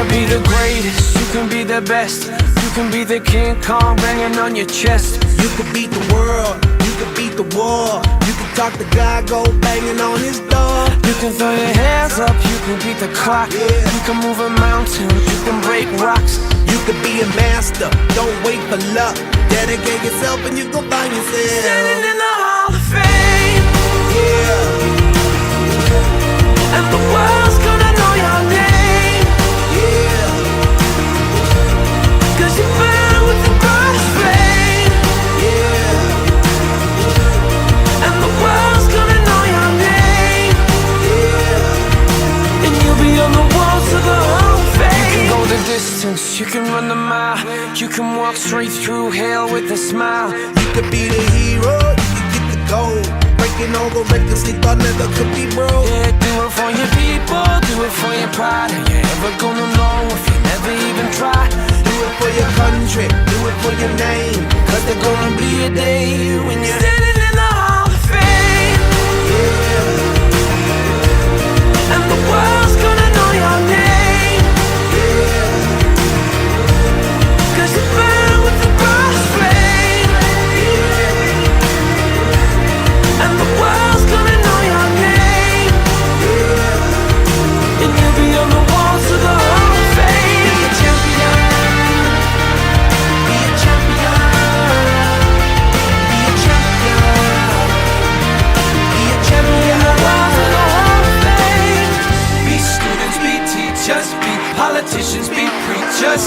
be the greatest, you can be the best. You can be the King Kong banging on your chest. You could beat the world, you could beat the war. You can talk to God, go banging on his door. You can throw your hands up, you can beat the clock. You can move a mountain, you can break rocks. You could be a master, don't wait for luck. Dedicate yourself and you gon' find yourself standing in the Hall of Fame. Yeah. And the world's gonna know your name. Yeah. Cause you burn with the brightest flame. Yeah. And the world's gonna know your name. Yeah. And you'll be on the walls of the Hall of Fame. You can go the distance, you can run the mile. You can walk straight through hell with a smile. You could be the hero, you could get the gold. Breaking all the records they thought never could be broke. Yeah, do it for your people, do it for your pride. Are you ever gonna know if you never even try? Do it for your country, do it for your name. Cause there's gonna be a day when you're standing in the Hall of Fame. Yeah. And the world's gonna know your name. Yeah. Cause you burn with the brightest flame. Yeah. And the world's gonna know your name. Yeah. And you'll be on the walls of the Hall of Fame. Be a champion. Be a champion. Be a champion. Be a champion. Walls of the Hall of Fame. Be students, be teachers, be politicians, be preachers.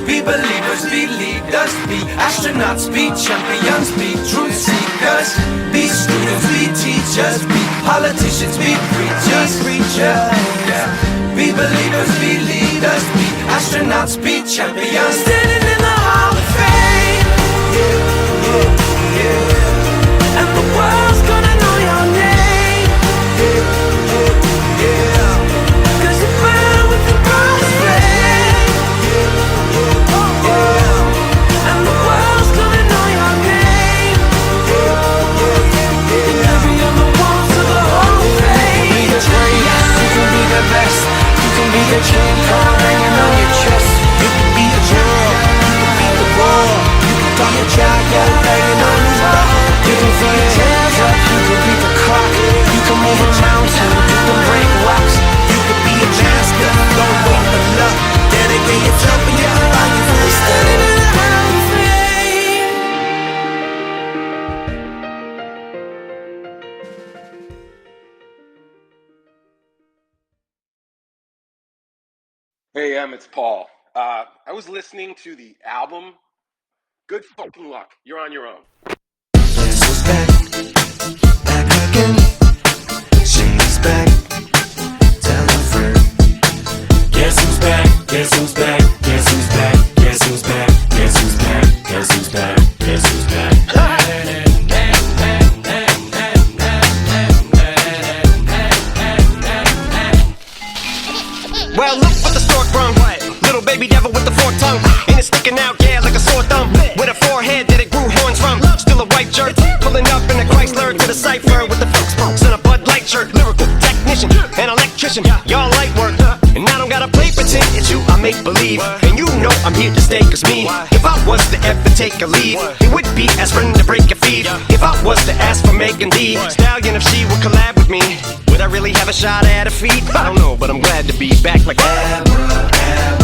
Be believers, be leaders, be astronauts, be champions, be truth seekers. Be students, be teachers, be politicians, be preachers. Be believers, be leaders, be astronauts, be champions. Standing in the Hall of Fame. And the world's gonna know your name. Cause you burn with the brightest flame. And the world's gonna know your name. And you'll be on the walls of the Hall of Fame. You can be the greatest, you can be the best. You can be the King Kong hanging on your chest. You can be a girl, you can beat the war. You can talk to God, go banging on his door. You can throw your hands up, you can beat the clock. You can move a mountain, you can break rocks. You could be a master, don't wait for luck. Dedicate yourself and you can find yourself Standing in the Hall of Fame. Hey, it's Paul. I was listening to the album. Good fucking luck. You're on your own. Guess who's back? Back again. She's back. Tell a friend. Guess who's back? Guess who's back? Guess who's back? Guess who's back? Guess who's back? Guess who's back? Guess who's back? Well, look what the stork brung. Little baby devil with the forked tongue. And it's sticking out, yeah, like a sore thumb. With a forehead that it grew horns from. Still a white jerk. Pulling up in a Chrysler to the cypher with the folks and a Bud Light shirt. Lyrical technician, an electrician. Y'all light work. And I don't gotta play pretend. It's you, I make believe. And you know I'm here to stay, cause me. If I was to ever take a leave, it would be aspirin to break a feed. If I was to ask for Megan D Stallion, if she would collab with me, would I really have a shot at her feet? I don't know, but I'm glad to be back like that.